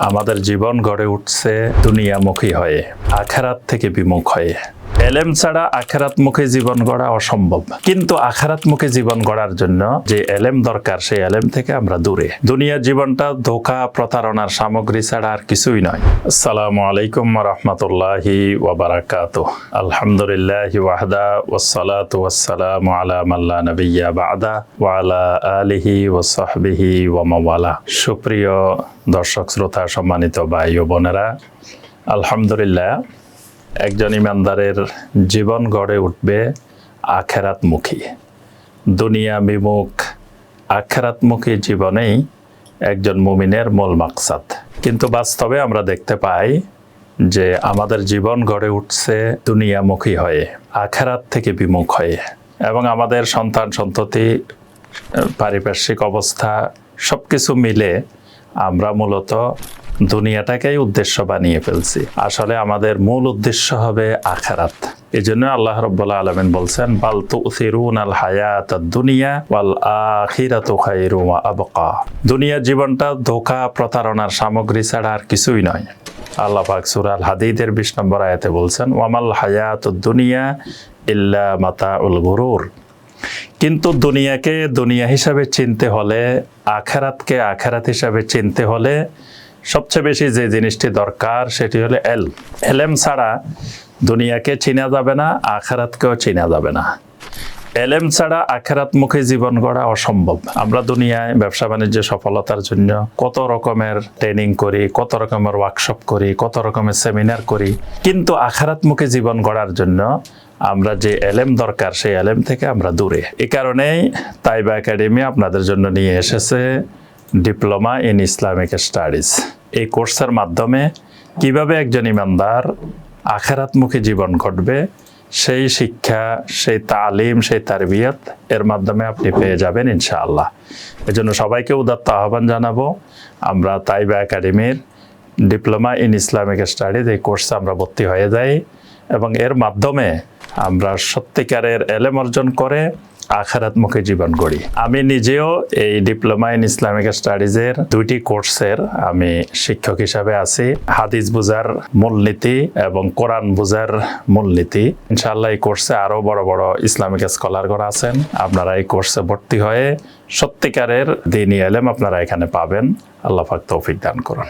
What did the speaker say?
আমাদের জীবন গড়ে উঠছে দুনিয়ামুখী হয়ে, আখেরাত থেকে বিমুখ হয়ে। এলেম ছাড়া আখেরাতমুখী জীবন গড়া অসম্ভব, কিন্তু আখেরাতমুখী জীবন গড়ার জন্য যে এলেম দরকার সেই এলেম থেকে আমরা দূরে। দুনিয়ার জীবনটা ধোঁকা প্রতারণার সামগ্রী ছাড়া আর কিছুই নয়। আসসালামু আলাইকুম ওয়া রাহমাতুল্লাহি ওয়া বারাকাতুহু। আলহামদুলিল্লাহি ওয়াহদা ওয়াসসালাতু ওয়াসসালামু আলা মান লা নাবিয়্যা বা'দা ওয়া আলা আলিহি ওয়া সাহবিহি ওয়া মাওয়ালা। সুপ্রিয় দর্শক শ্রোতা, সম্মানিত ভাই ও বোনেরা, আলহামদুলিল্লাহ একজন ইমানদারের জীবন গড়ে উঠবে আখেরাতমুখী। দুনিয়া বিমুখ আখেরাতমুখী জীবনেই একজন মুমিনের মূল মাকসাদ। কিন্তু বাস্তবে আমরা দেখতে পাই যে আমাদের জীবন গড়ে উঠছে দুনিয়ামুখী হয়ে, আখেরাত থেকে বিমুখ হয়ে, এবং আমাদের সন্তান সন্ততি, পারিপার্শ্বিক অবস্থা সবকিছু মিলে আমরা মূলত দুনিয়াটাকেই উদ্দেশ্য বানিয়ে ফেলছি। আসলে আমাদের মূল উদ্দেশ্য হবে আখিরাত। এই জন্য আল্লাহ রাব্বুল আলামিন বলছেন, বাল তুসিরুনাল হায়াতাদ দুনিয়া ওয়াল আখিরাতু খায়রুম ওয়া আবকা। দুনিয়ার জীবনটা ধোঁকা প্রতারণার সামগ্রী ছাড়া আর কিছুই নয়। আল্লাহ পাক সূরা আল হাদীদের 20 নম্বর আয়াতে বলছেন, ওয়ামাল হায়াতুদ দুনিয়া ইল্লা মাতাউল গুরুর। কিন্তু দুনিয়াকে দুনিয়া হিসাবে চিনতে হলে, আখেরাতকে আখেরাত হিসাবে চিনতে হলে সবচেয়ে বেশি যে জিনিসটি দরকার সেটি হলো এলেম ছাড়া দুনিয়াকে চিনা যাবে না, আখেরাতকেও চিনা যাবে না। এলেম ছাড়া আখেরাতমুখী জীবন গড়া অসম্ভব। আমরা দুনিয়ায় ব্যবসা বাণিজ্য সফলতার জন্য কত রকমের ট্রেনিং করি, কত রকমের ওয়ার্কশপ করি, কত রকমের সেমিনার করি, কিন্তু আখেরাতমুখী জীবন গড়ার জন্য আমরা যে এলেম দরকার সেই এলেম থেকে আমরা দূরে। এই কারণেই তাইবা একাডেমি আপনাদের জন্য নিয়ে এসেছে ডিপ্লোমা ইন ইসলামিক স্টাডিজ। এই কোর্সের মাধ্যমে কিভাবে একজন ইমানদার আখেরাতমুখী জীবন ঘটবে সেই শিক্ষা, সেই তালিম, সেই তারবিয়ত এর মাধ্যমে আপনি পেয়ে যাবেন ইনশাআল্লাহ। এজন্য সবাইকে উদাত্ত আহ্বান জানাবো, আমরা তাইবা একাডেমির ডিপ্লোমা ইন ইসলামিক স্টাডিজ এই কোর্সে আমরা ভর্তি হয়ে যাই এবং এর মাধ্যমে আমরা সত্যিকারের এলেম অর্জন করে আখেরাতমুখী জীবন গড়ি। আমি নিজেও এই ডিপ্লোমা ইন ইসলামিক স্টাডিজের 2টি কোর্সের আমি শিক্ষক হিসাবে আছি। হাদিস বুঝার মূলনীতি এবং কোরআন বুঝার মূলনীতি। ইনশাআল্লাহ এই কোর্সে আরো বড় বড় ইসলামিক স্কলারগণ আছেন। আপনারা এই কোর্সে ভর্তি হয়ে সত্যিকারের দ্বীনি এলেম আপনারা এখানে পাবেন। আল্লাহ পাক তৌফিক দান করুন।